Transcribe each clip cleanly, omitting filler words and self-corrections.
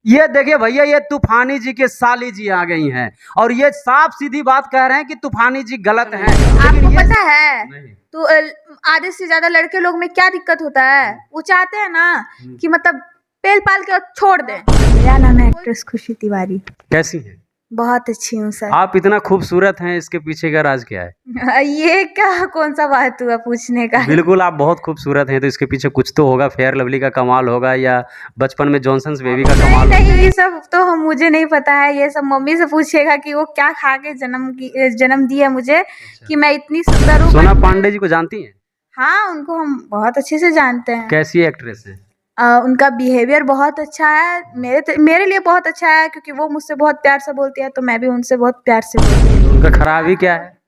ये देखिए भैया, ये तूफानी जी के साली जी आ गई हैं और ये साफ सीधी बात कह रहे हैं कि तूफानी जी गलत हैं। आपको पता है नहीं। तो आधे से ज्यादा लड़के लोग में क्या दिक्कत होता है, वो चाहते हैं ना कि मतलब पेल पाल के छोड़ दें। मेरा नाम है एक्ट्रेस खुशी तिवारी। कैसी हैं? बहुत अच्छी हूँ सर। आप इतना खूबसूरत हैं, इसके पीछे का राज क्या है? ये क्या कौन सा बात हुआ पूछने का? बिल्कुल, आप बहुत खूबसूरत हैं, तो इसके पीछे कुछ तो होगा। फेयर लवली का कमाल होगा या बचपन में जॉनसन्स बेबी का कमाल होगा। नहीं, ये सब तो मुझे नहीं पता है। ये सब मम्मी से पूछेगा कि वो क्या खा के जन्म दिया मुझे कि मैं इतनी सुंदर हूँ। सोना पांडे जी को जानती हैं? हाँ, उनको हम बहुत अच्छे से जानते हैं। कैसी एक्ट्रेस है? उनका बिहेवियर बहुत अच्छा है, मेरे लिए बहुत अच्छा है, क्योंकि वो मुझसे बहुत प्यार से बोलती है तो मैं भी उनसे बहुत प्यार से बोलती हूँ। उनका खराबी क्या है?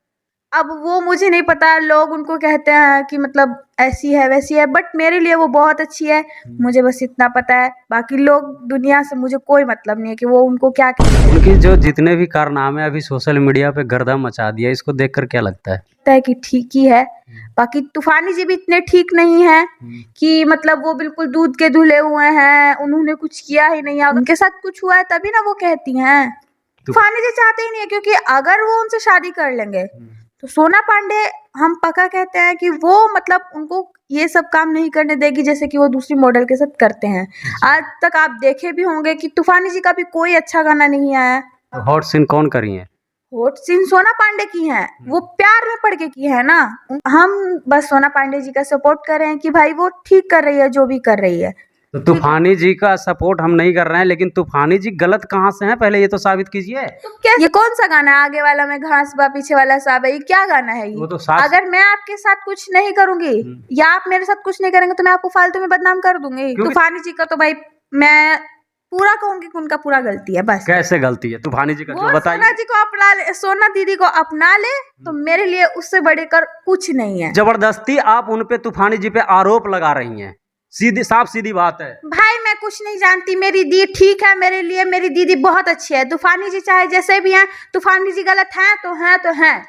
अब वो मुझे नहीं पता, लोग उनको कहते हैं कि मतलब ऐसी है वैसी है, बट मेरे लिए वो बहुत अच्छी है। मुझे बस इतना पता है, बाकी लोग दुनिया से मुझे कोई मतलब नहीं है कि वो उनको क्या कहते हैं। उनकी जो जितने भी कारनामे अभी सोशल मीडिया पे गर्दा मचा दिया, इसको देखकर क्या लगता है? कि ठीक ही है। बाकी तूफानी जी भी इतने ठीक नहीं है कि मतलब वो बिल्कुल दूध के धुले हुए हैं, उन्होंने कुछ किया ही नहीं है। उनके साथ कुछ हुआ है तभी ना वो कहती हैं। तूफानी जी चाहते ही नहीं है, क्योंकि अगर वो उनसे शादी कर लेंगे तो सोना पांडे हम पक्का कहते हैं कि वो मतलब उनको ये सब काम नहीं करने देगी जैसे कि वो दूसरी मॉडल के साथ करते हैं। आज तक आप देखे भी होंगे कि तूफानी जी का भी कोई अच्छा गाना नहीं आया। तो हॉट सीन कौन करी है? हॉट सीन सोना पांडे की है, वो प्यार में पड़ के की है ना। हम बस सोना पांडे जी का सपोर्ट कर रहे हैं कि भाई वो ठीक कर रही है जो भी कर रही है। तो तूफानी जी का सपोर्ट हम नहीं कर रहे हैं, लेकिन तूफानी जी गलत कहाँ से हैं, पहले ये तो साबित कीजिए। तो क्या ये कौन सा गाना है? आगे वाला में घास बा पीछे वाला साब है, ये क्या गाना है? वो ये तो साफ। अगर मैं आपके साथ कुछ नहीं करूंगी या आप मेरे साथ कुछ नहीं करेंगे तो मैं आपको फालतू में बदनाम कर दूंगी। तूफानी जी का तो भाई मैं पूरा कहूंगी कि उनका पूरा गलती है। बस कैसे गलती है तूफानी जी का, वो बताइए। सोना जी को अपना ले, सोना दीदी को अपना ले तो मेरे लिए उससे बढ़कर कुछ नहीं है। जबरदस्ती आप उन पे तूफानी जी पे आरोप लगा रही हैं, सीधी साफ सीधी बात है। भाई मैं कुछ नहीं जानती, मेरी दी ठीक है, मेरे लिए मेरी दीदी बहुत अच्छी है। तूफानी जी चाहे जैसे भी हैं, तूफानी जी गलत हैं तो हैं तो हैं।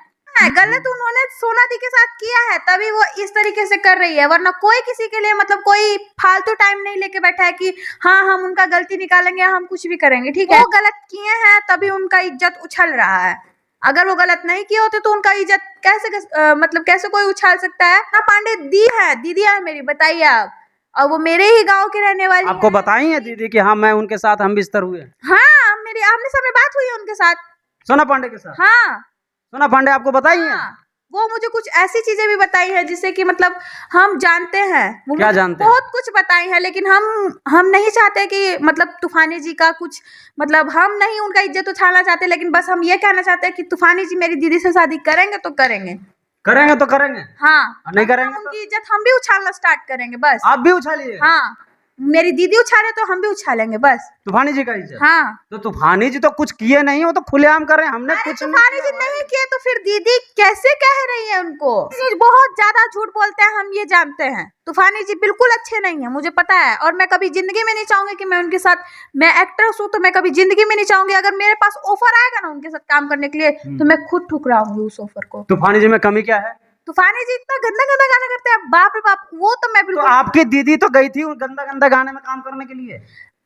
गलत उन्होंने सोना दी के साथ किया है तभी वो इस तरीके से कर रही है, वरना कोई किसी के लिए मतलब कोई फालतू टाइम नहीं लेके बैठा है कि हाँ हम उनका गलती निकालेंगे, हम कुछ भी करेंगे। ठीक है, वो गलत किए हैं तभी उनका इज्जत उछल रहा है। अगर वो गलत नहीं किए होते तो उनका इज्जत मतलब कैसे कोई उछाल सकता है? ना पांडे दी है, दीदी है मेरी, बताइए आप। और वो मेरे ही गांव की रहने वाली आपको बताई है दीदी कि हाँ मैं उनके साथ हम बिस्तर हुए? हाँ, मेरी आमने सामने बात हुई है उनके साथ, सोना पांडे के साथ। हाँ सोना पांडे आपको बताई है? हाँ, वो मुझे कुछ ऐसी चीजें भी बताई है जिससे कि मतलब हम जानते हैं। वो क्या जानते हैं? बहुत कुछ बताई है, लेकिन हम नहीं चाहते कि मतलब तूफानी जी का कुछ मतलब हम नहीं उनका इज्जत उछालना चाहते, लेकिन बस हम ये कहना चाहते हैं कि तूफानी जी मेरी दीदी से शादी करेंगे तो करेंगे। करेंगे तो करेंगे, हाँ, नहीं करेंगे उनकी इज्जत हम भी उछालना स्टार्ट करेंगे बस। आप भी उछालिए। हाँ, मेरी दीदी उछाले तो हम भी उछालेंगे बस। तूफानी जी का इज्जत। हाँ, तो तूफानी जी तो कुछ किए नहीं, वो तो खुलेआम कर रहे हैं, हमने कुछ तूफानी जी नहीं किए तो फिर दीदी कैसे कह रही है उनको? बहुत ज्यादा झूठ बोलते हैं, हम ये जानते हैं। तूफानी जी बिल्कुल अच्छे नहीं है, मुझे पता है, और मैं कभी जिंदगी में नहीं चाहूंगी कि मैं उनके साथ, मैं एक्ट्रेस हूँ तो मैं कभी जिंदगी में नहीं चाहूंगी अगर मेरे पास ऑफर आएगा ना उनके साथ काम करने के लिए तो मैं खुद ठुकराऊंगी उस ऑफर को। तूफानी जी में कमी क्या है? तूफानी जी इतना गंदा गंदा गाना करते हैं, बाप रे बाप, वो तो मैं तो बिल्कुल। आपकी दीदी तो गई थी उन गंदा गंदा गाने में काम करने के लिए।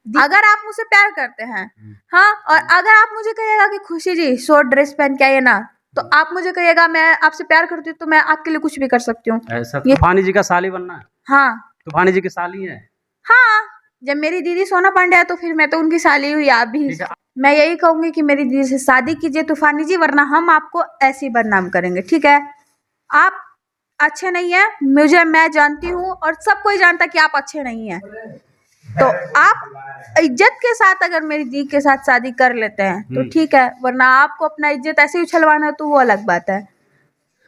अगर आप मुझसे प्यार करते हैं, हाँ, और अगर आप मुझे कहिएगा कि खुशी जी शॉर्ट ड्रेस पहन के आइए ना, तो आप मुझे कहिएगा मैं आपसे प्यार करती हूँ तो मैं आपके लिए कुछ भी कर सकती हूँ। ऐसा तूफानी जी का साली बनना है? हाँ, तूफानी जी की साली है। हाँ, जब मेरी दीदी सोना पांडे है तो फिर मैं तो उनकी साली हुई, आप भी। मैं यही कहूंगी कि मेरी दीदी से शादी कीजिए तूफानी जी, वरना हम आपको ऐसे ही बदनाम करेंगे। ठीक है, आप अच्छे नहीं है, मैं जानती हूँ और सब कोई जानता है कि आप अच्छे नहीं है, तो आप इज्जत के साथ अगर मेरी दी के साथ शादी कर लेते हैं तो ठीक है, वरना आपको अपना इज्जत ऐसे ही उछलवाना है तो वो अलग बात है।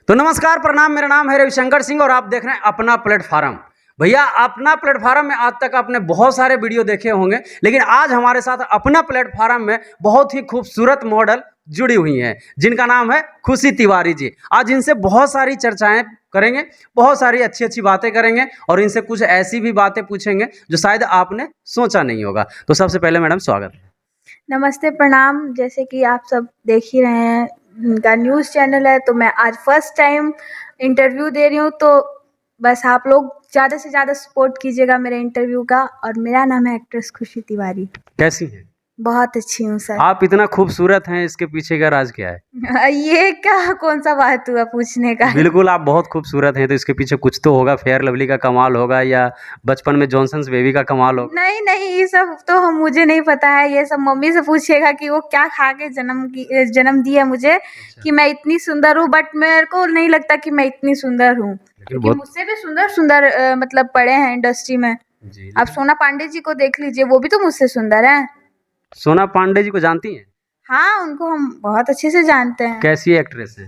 तो नमस्कार, प्रणाम, मेरा नाम है रविशंकर सिंह और आप देख रहे हैं अपना प्लेटफार्म। भैया, अपना प्लेटफार्म में आज तक आपने बहुत सारे वीडियो देखे होंगे, लेकिन आज हमारे साथ अपना प्लेटफार्म में बहुत ही खूबसूरत मॉडल जुड़ी हुई हैं जिनका नाम है खुशी तिवारी जी। आज इनसे बहुत सारी चर्चाएं करेंगे, बहुत सारी अच्छी अच्छी बातें करेंगे और इनसे कुछ ऐसी भी बातें पूछेंगे जो शायद आपने सोचा नहीं होगा। तो सबसे पहले मैडम स्वागत है। नमस्ते, प्रणाम। जैसे कि आप सब देख ही रहे हैं, इनका न्यूज़ चैनल है, तो मैं आज फर्स्ट टाइम इंटरव्यू दे रही हूँ, तो बस आप लोग ज़्यादा से ज़्यादा सपोर्ट कीजिएगा मेरे इंटरव्यू का। और मेरा नाम है एक्ट्रेस खुशी तिवारी। कैसी हैं बहुत अच्छी हूँ सर। आप? इतना खूबसूरत हैं, इसके पीछे का राज क्या है? ये क्या कौन सा बात हुआ पूछने का? बिल्कुल, आप बहुत खूबसूरत हैं, तो इसके पीछे कुछ तो होगा। फेयर लवली का कमाल होगा या बचपन में जॉनसन्स बेबी का कमाल होगा। नहीं नहीं, ये सब तो हम मुझे नहीं पता है। ये सब मम्मी से पूछिएगा कि वो क्या खा के जन्म दी है मुझे कि मैं इतनी सुंदर हूँ। बट मेरे को नहीं लगता कि मैं इतनी सुंदर हूँ, क्योंकि मुझसे भी सुंदर सुंदर मतलब पड़े हैं इंडस्ट्री में। जी। आप सोना पांडे जी को देख लीजिए, वो भी तो मुझसे सुंदर है। सोना पांडे जी को जानती हैं? हाँ, उनको हम बहुत अच्छे से जानते हैं। कैसी एक्ट्रेस है?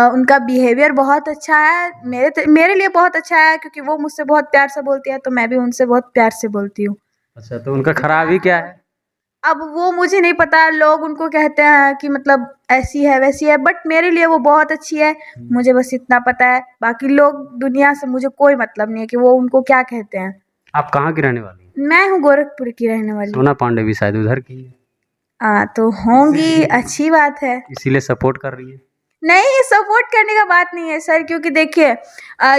उनका बिहेवियर बहुत अच्छा है, मेरे लिए बहुत अच्छा है, क्योंकि वो मुझसे बहुत प्यार से बोलती है तो मैं भी उनसे बहुत प्यार से बोलती हूँ। अच्छा, तो उनका खराबी क्या है? अब वो मुझे नहीं पता, लोग उनको कहते हैं कि मतलब ऐसी है वैसी है, बट मेरे लिए वो बहुत अच्छी है। मुझे बस इतना पता है, बाकी लोग दुनिया से मुझे कोई मतलब नहीं है कि वो उनको क्या कहते हैं। आप कहाँ की रहने वाली हैं? मैं हूँ गोरखपुर की रहने वाली। सोना पांडे भी शायद उधर की है। तो होंगी, अच्छी बात है। इसीलिए सपोर्ट कर रही है। नहीं, सपोर्ट करने का बात नहीं है सर, क्योंकि देखिए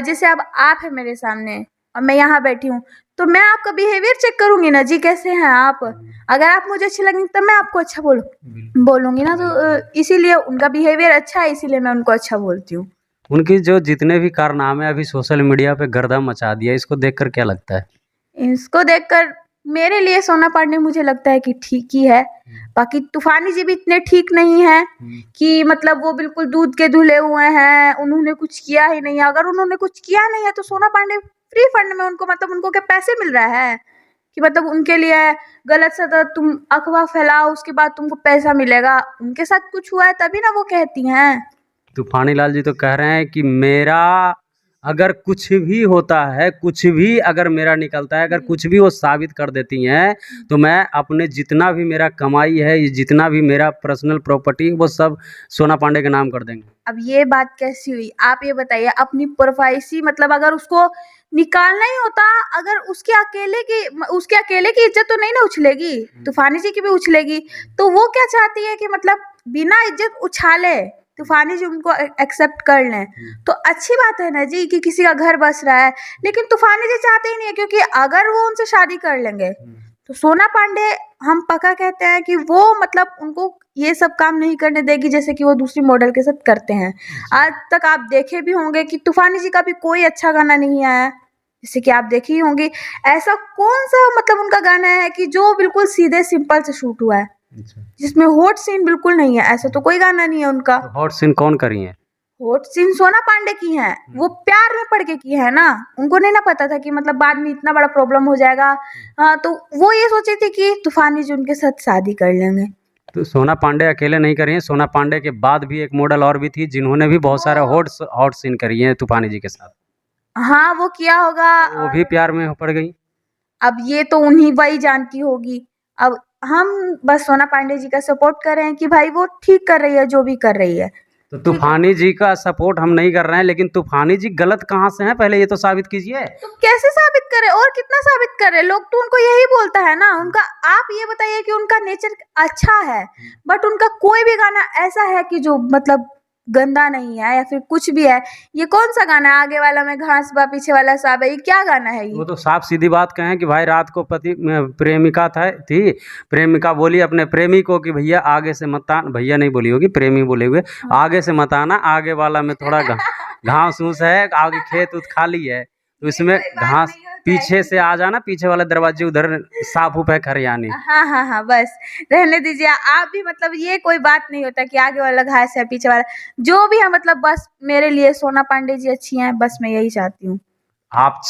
जैसे अब आप है मेरे सामने और मैं यहाँ बैठी हूँ, तो मैं आपका बिहेवियर चेक करूंगी ना जी, कैसे हैं आप। अगर आप मुझे अच्छी लगेंगी तब मैं आपको अच्छा बोलूंगी ना। तो इसीलिए उनका बिहेवियर अच्छा है, इसीलिए मैं उनको अच्छा बोलती हूँ। उनकी जो जितने भी कारनामे अभी सोशल मीडिया पे गर्दा मचा दिया, इसको देखकर क्या लगता है? इसको देखकर मेरे लिए सोना पांडे मुझे लगता है कि ठीक ही है। बाकी तूफानी जी भी इतने ठीक नहीं है कि मतलब वो बिल्कुल दूध के धुले हुए हैं, उन्होंने कुछ किया ही नहीं है। अगर उन्होंने कुछ किया नहीं है तो सोना पांडे फ्री फंड में उनको मतलब उनको क्या पैसे मिल रहा है कि मतलब उनके लिए गलत से तुम अफवाह फैलाओ उसके बाद तुमको पैसा मिलेगा? उनके साथ कुछ हुआ है तभी ना वो कहती हैं। तूफानी लाल जी तो कह रहे हैं कि मेरा अगर कुछ भी होता है, कुछ भी अगर मेरा निकलता है, अगर कुछ भी वो साबित कर देती हैं, तो मैं अपने जितना भी मेरा कमाई है, ये जितना भी मेरा पर्सनल प्रॉपर्टी, वो सब सोना पांडे के नाम कर देंगे। अब ये बात कैसी हुई? आप ये बताइए, अपनी प्रोफाइसी मतलब अगर उसको निकालना ही होता, अगर उसके अकेले की इज्जत तो नहीं ना उछलेगी, तूफानी जी की भी उछलेगी। तो वो क्या चाहती है कि मतलब बिना इज्जत उछाले तूफानी जी उनको एक्सेप्ट कर लें, तो अच्छी बात है ना जी कि किसी का घर बस रहा है। लेकिन तूफानी जी चाहते ही नहीं है, क्योंकि अगर वो उनसे शादी कर लेंगे तो सोना पांडे हम पक्का कहते हैं कि वो मतलब उनको ये सब काम नहीं करने देगी जैसे कि वो दूसरी मॉडल के साथ करते हैं। आज तक आप देखे भी होंगे कि तूफानी जी का भी कोई अच्छा गाना नहीं आया, जैसे कि आप देखी ही होंगी। ऐसा कौन सा मतलब उनका गाना है कि जो बिल्कुल सीधे सिंपल से शूट हुआ है, जिसमें हॉट सीन बिल्कुल नहीं है? ऐसा तो कोई गाना नहीं है उनका। तो हॉट सीन कौन करी है? हॉट सीन सोना पांडे की हैं, वो प्यार में पड़ के की है ना। उनको नहीं ना पता था कि मतलब बाद में इतना बड़ा प्रॉब्लम हो जाएगा। हाँ, तो वो ये सोची थी कि तूफानी जी उनके साथ शादी कर लेंगे। तो सोना पांडे अकेले नहीं करी हैं, सोना पांडे के बाद भी एक मॉडल और भी थी जिन्होंने भी बहुत सारे हॉट सीन करी हैं तूफानी जी के साथ। हाँ, वो किया होगा। वो भी प्यार में पड़ गई। अब ये तो उन्हीं वही जानती होगी। अब हम बस सोना पांडे जी का सपोर्ट कर रहे हैं कि भाई वो ठीक कर रही है जो भी कर रही है। तो तूफानी जी का सपोर्ट हम नहीं कर रहे हैं, लेकिन तूफानी जी गलत कहाँ से हैं पहले ये तो साबित कीजिए। तो कैसे साबित करे और कितना साबित करे? लोग तो उनको यही बोलता है ना उनका। आप ये बताइए कि उनका नेचर अच्छा है, बट उनका कोई भी गाना ऐसा है कि जो मतलब गंदा नहीं है या फिर कुछ भी है। ये कौन सा गाना है? आगे वाला में घास बा पीछे वाला साब है, ये क्या गाना है? वो तो साफ सीधी बात कहें कि भाई रात को प्रेमिका थी, प्रेमिका बोली अपने प्रेमी को कि भैया आगे से मत आना। भैया नहीं बोली होगी, प्रेमी बोले हुए, आगे से मत आना, आगे वाला में थोड़ा घास फूस है, आगे खेत उत खाली है, तो इसमें घास पीछे से आ जाना, पीछे वाले दरवाजे उधर साफ उप है खरियानी। हाँ, बस रहने दीजिए। आप भी मतलब ये कोई बात नहीं होता कि आगे वाला घास है पीछे वाला, जो भी है मतलब बस मेरे लिए सोना पांडे जी अच्छी हैं, बस मैं यही चाहती हूँ। आप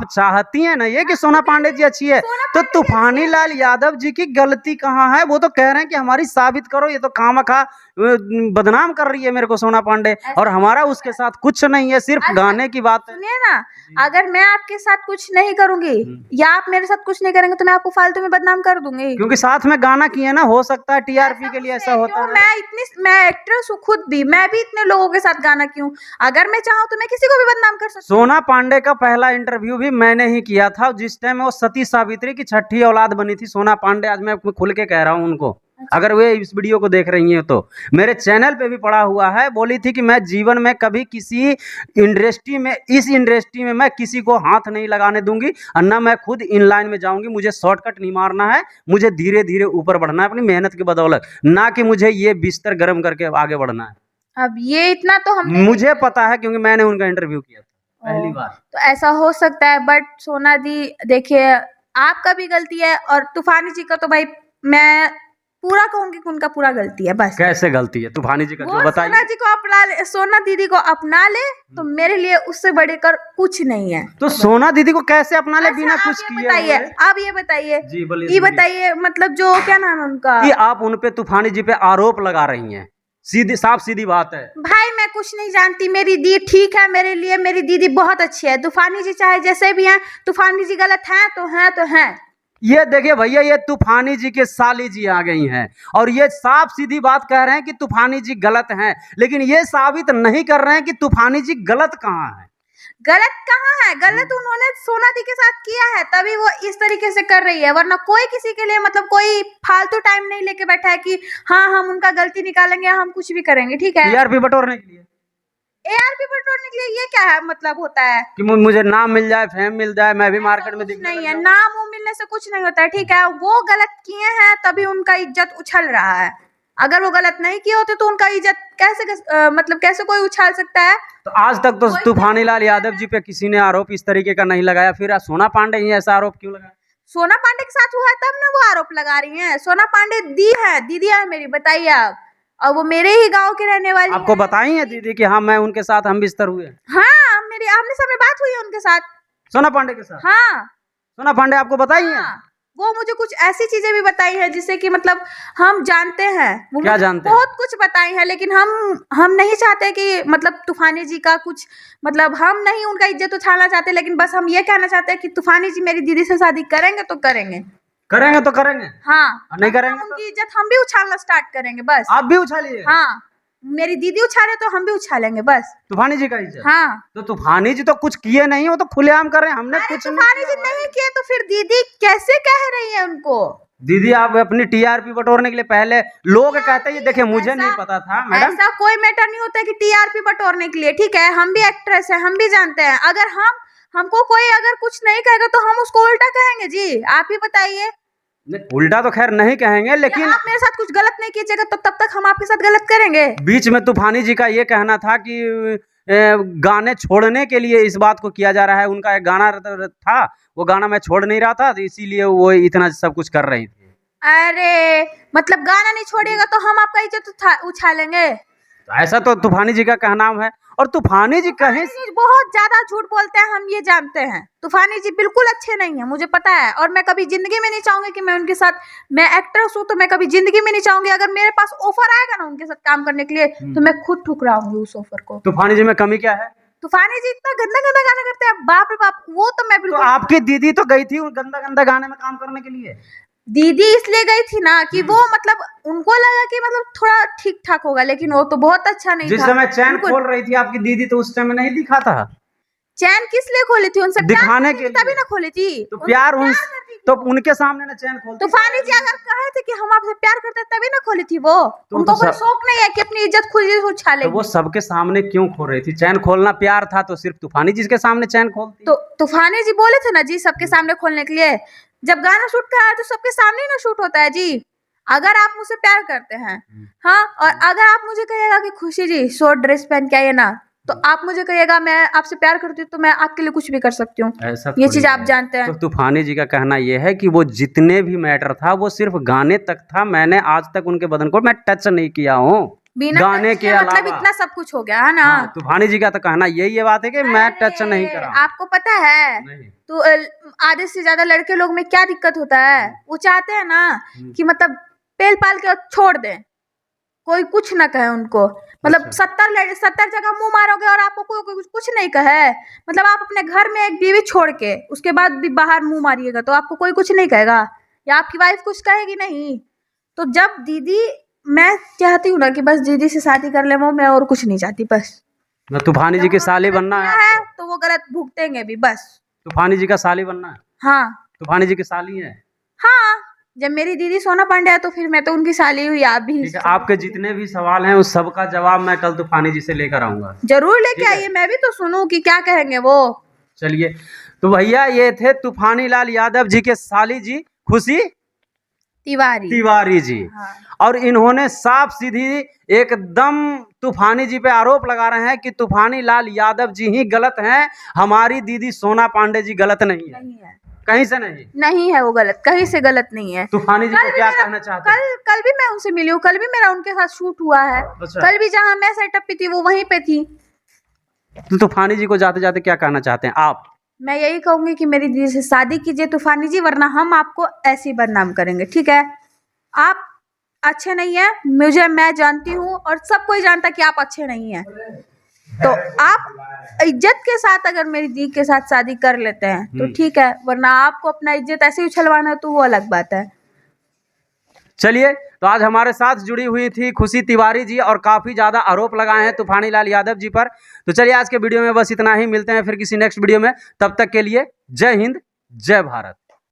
चाहती हैं ना ये कि सोना पांडे जी अच्छी है, तो तूफानी लाल यादव जी की गलती कहाँ है? वो तो कह रहे हैं कि हमारी साबित करो, ये तो खामखा बदनाम कर रही है मेरे को सोना पांडे, और हमारा उसके साथ कुछ नहीं है, सिर्फ गाने की बात है। सुनिए ना, अगर मैं आपके साथ कुछ नहीं करूंगी या आप मेरे साथ कुछ नहीं करेंगे तो मैं आपको फालतू में बदनाम कर दूंगी, क्योंकि साथ में गाना किए ना, हो सकता है टीआरपी के लिए ऐसा होता है। मैं एक्ट्रेस हूँ खुद भी, मैं भी इतने लोगों के साथ गाना की हूँ। अगर मैं चाहूँ तो मैं किसी को भी बदनाम कर सकती हूँ। सोना पांडे का पहला इंटरव्यू भी मैंने ही किया था, जिस टाइम वो सती सावित्री की छठी औलाद बनी थी सोना पांडे। आज मैं खुल के कह रहा हूँ उनको। अगर वे इस वीडियो को देख रही हैं तो मेरे चैनल पे भी पड़ा हुआ है, बोली थी कि मैं जीवन में कभी किसी इंडस्ट्री में, इस इंडस्ट्री में मैं किसी को हाथ नहीं लगाने दूंगी और ना मैं खुद इन लाइन में जाऊंगी। मुझे शॉर्टकट नहीं मारना है, मुझे धीरे धीरे ऊपर बढ़ना है अपनी मेहनत की बदौलत, ना कि मुझे ये बिस्तर गर्म करके आगे बढ़ना है। अब ये इतना तो हम मुझे पता है क्योंकि मैंने उनका इंटरव्यू किया था पहली बार। तो ऐसा हो सकता है, बट सोना दी देखिए आपका भी गलती है और तूफानी जी का तो भाई मैं पूरा कहूंगी कि उनका पूरा गलती है। बस कैसे गलती है तूफानी जी का, वो जो बताइए। सोना जी को अपना ले, सोना दीदी को अपना ले तो मेरे लिए उससे बढ़कर कुछ नहीं है। तो सोना दीदी को कैसे अपना ले बिना अच्छा, कुछ आप ये किए बताइए, हुए? आप ये बताइए, जी बोलिए। ये बताइए मतलब जो क्या नाम है उनका, कि आप उन पे तूफानी जी पे आरोप लगा रही हैं, सीधी साफ सीधी बात है। भाई मैं कुछ नहीं जानती, मेरी दी ठीक है, मेरे लिए मेरी दीदी बहुत अच्छी है। तूफानी जी चाहे जैसे भी हैं, तूफानी जी गलत हैं तो हैं तो हैं। ये देखिए भैया, ये तूफानी जी के साली जी आ गई हैं और ये साफ सीधी बात कह रहे हैं कि तूफानी जी गलत हैं, लेकिन ये साबित नहीं कर रहे हैं कि तूफानी जी गलत कहाँ है। गलत कहाँ है? गलत उन्होंने सोना दी के साथ किया है, तभी वो इस तरीके से कर रही है। वरना कोई किसी के लिए मतलब कोई फालतू टाइम नहीं लेके बैठा है कि हाँ हम उनका गलती निकालेंगे, हम कुछ भी करेंगे। ठीक है, टीआरपी बटोरने के लिए, एआरपी बटोरने के लिए ये क्या है मतलब होता है कि मुझे नाम मिल जाए, फेम मिल जाए, मैं भी मार्केट में दिखने नहीं लग है, जाऊं। नाम वो मिलने से कुछ नहीं होता है। ठीक है, वो गलत किए हैं तभी उनका इज्जत उछल रहा है। अगर वो गलत नहीं किए होते तो उनका इज्जत मतलब कैसे कोई उछाल सकता है? तो आज तक तो तूफानी लाल यादव जी पे किसी ने आरोप इस तरीके का नहीं लगाया, फिर सोना पांडे ही ऐसा आरोप क्यों लगाया? सोना पांडे के साथ हुआ है तब ना वो आरोप लगा रही हैं। सोना पांडे दी है, दीदी है मेरी, बताइए आप, और वो मेरे ही गांव की रहने वाली आपको बताई है दीदी कि हाँ मैं उनके साथ हम बिस्तर हुए? हाँ, मेरी आमने सामने बात हुई है उनके साथ, सोना पांडे के साथ। हाँ सोना पांडे आपको बताई है? हाँ, वो मुझे कुछ ऐसी चीजें भी बताई है जिससे कि मतलब हम जानते हैं, वो क्या मुझे जानते हैं? बहुत कुछ बताई है, लेकिन हम नहीं चाहते कि मतलब तूफानी जी का कुछ मतलब हम नहीं उनका इज्जत उछालना चाहते, लेकिन बस हम ये कहना चाहते हैं कि तूफानी जी मेरी दीदी से शादी करेंगे तो करेंगे, करेंगे तो करेंगे, हाँ, और नहीं करेंगे तो उनकी इज्जत हम भी उछालना स्टार्ट करेंगे बस। आप भी उछालिए। हाँ, मेरी दीदी उछाले तो हम भी उछालेंगे बस। तूफानी जी का इज्जत। हाँ, तो तूफानी जी तो कुछ किए नहीं, वो तो खुलेआम कर रहे हैं, हमने कुछ तूफानी जी नहीं किए तो फिर दीदी कैसे कह रही है उनको? दीदी आप अपनी टीआरपी बटोरने के लिए पहले लोग कहते हैं, ये देखिए मुझे नहीं पता था मैडम। ऐसा कोई मैटर नहीं होता कि टीआरपी बटोरने के लिए। ठीक है, हम भी एक्ट्रेस हैं, हम भी जानते हैं। अगर हमको कोई अगर कुछ नहीं कहेगा तो हम उसको उल्टा कहेंगे। जी आप ही बताइए। उल्टा तो खैर नहीं कहेंगे, लेकिन आप मेरे साथ कुछ गलत नहीं कीजिएगा तो तब तक हम आपके साथ गलत करेंगे। बीच में तूफानी जी का ये कहना था कि गाने छोड़ने के लिए इस बात को किया जा रहा है। उनका एक गाना था, वो गाना मैं छोड़ नहीं रहा था, तो इसीलिए वो इतना सब कुछ कर रही थी। अरे मतलब गाना नहीं छोड़ेगा तो हम आपका इज्जत उछालेंगे? तो ऐसा तो तूफानी जी का कहना है। और तूफानी जी कहीं बहुत ज्यादा झूठ बोलते हैं, हम ये जानते हैं। तूफानी जी बिल्कुल अच्छे नहीं है, मुझे पता है, और मैं कभी जिंदगी में नहीं चाहूंगी कि मैं उनके साथ, मैं एक्ट्रेस हूँ तो मैं कभी जिंदगी में नहीं चाहूंगी अगर मेरे पास ऑफर आएगा ना उनके साथ काम करने के लिए तो मैं खुद ठुकराऊंगी उस ऑफर को। तूफानी जी में कमी क्या है? तूफानी जी इतना गंदा गंदा गाना करते हैं, बाप रे बाप, वो तो मैं तो बिल्कुल। आपकी दीदी तो गई थी उन गंदा गंदा गाने में काम करने के लिए। दीदी इसलिए गई थी ना कि वो मतलब उनको लगा कि मतलब थोड़ा ठीक ठाक होगा, लेकिन वो तो बहुत अच्छा नहीं था। जिस समय चैन खोल रही थी आपकी दीदी, तो उस समय नहीं दिखा था। चैन किस लिए खोली थी? उनसे दिखाने के लिए, तभी ना खोली थी। तो प्यार उन तो उनके सामने ना चैन खोल। तूफानी जी अगर कहे थे कि हम आपसे प्यार करते हैं तभी ना खोली थी वो। उनको कोई शौक नहीं है कि अपनी इज्जत खुद ही उछाले। तो वो सबके सामने क्यों खोल रही थी? चैन खोलना प्यार था तो सिर्फ तूफानी जी के सामने चैन खोलती। तो तूफानी जी बोले थे ना जी सबके सामने खोलने के लिए। जब गाना शूट करा है तो सबके सामने ना शूट होता है जी। अगर आप मुझसे प्यार करते हैं, हाँ, और अगर आप मुझे कहिएगा कि खुशी जी शॉर्ट ड्रेस पहन के आइए ना, तो आप मुझे कहिएगा मैं आपसे प्यार करती हूँ तो मैं आपके लिए कुछ भी कर सकती हूँ। ये चीज आप जानते हैं। तो तूफानी जी का कहना यह है कि वो जितने भी मैटर था वो सिर्फ गाने तक था, मैंने आज तक उनके बदन को मैं टच नहीं किया हूँ गाने के अलावा। मतलब इतना सब कुछ हो गया है ना। तूफानी जी का तो कहना यही बात है कि मैं टच नहीं करा। आपको पता है तो आधे से ज्यादा लड़के लोग में क्या दिक्कत होता है, वो चाहते हैं ना कि मतलब पेल पाल के छोड़ दें, कोई कुछ ना कहे उनको। मतलब 70 जगह मुंह मारोगे और आपको कोई कुछ नहीं कहे। मतलब आप अपने घर में एक बीवी छोड़ के उसके बाद भी बाहर मुंह मारिएगा तो आपको कोई कुछ नहीं कहेगा, या आपकी वाइफ कुछ कहेगी नहीं। तो जब दीदी, मैं चाहती हूँ ना कि बस दीदी से शादी कर ले, मैं और कुछ नहीं चाहती। बस तूफानी जी की साली बनना है तो वो गलत भुगतेंगे भी। बस तूफानी जी का साली बनना है। हाँ, तूफानी जी की साली है। हाँ, जब मेरी दीदी सोना पांडे है तो फिर मैं तो उनकी साली हुई, आप भी। ठीक है, आपके जितने भी सवाल हैं उस सब का जवाब मैं कल तूफानी जी से लेकर आऊंगा। जरूर लेके आइए, मैं भी तो सुनूं कि क्या कहेंगे वो। चलिए, तो भैया ये थे तूफानी लाल यादव जी के साली जी खुशी तिवारी जी। हाँ। और इन्होंने साफ सीधी एकदम तूफानी जी पे आरोप लगा रहे हैं कि तूफानी लाल यादव जी ही गलत हैं, हमारी दीदी सोना पांडे जी गलत नहीं है, नहीं है, कहीं से नहीं है वो गलत, कहीं से गलत नहीं है। तूफानी जी को क्या कहना चाहते हैं? कल भी मैं उनसे मिली हूँ, कल भी मेरा उनके साथ शूट हुआ है। अच्छा। कल भी जहाँ मैं सेटअप पे थी वो वहीं पे थी। तो तूफानी जी को जाते जाते क्या कहना चाहते हैं आप? मैं यही कहूंगी कि मेरी दीदी से शादी कीजिए तूफानी जी, वरना हम आपको ऐसे ही बदनाम करेंगे, ठीक है? आप अच्छे नहीं है, मैं जानती हूँ और सब कोई जानता कि आप अच्छे नहीं है। तो आप इज्जत के साथ अगर मेरी दी के साथ शादी कर लेते हैं तो ठीक है, वरना आपको अपना इज्जत ऐसे ही उछलवाना है तो वो अलग बात है। चलिए, तो आज हमारे साथ जुड़ी हुई थी खुशी तिवारी जी और काफी ज्यादा आरोप लगाए हैं तूफानी लाल यादव जी पर। तो चलिए, आज के वीडियो में बस इतना ही, मिलते हैं फिर किसी नेक्स्ट वीडियो में, तब तक के लिए जय हिंद जय भारत।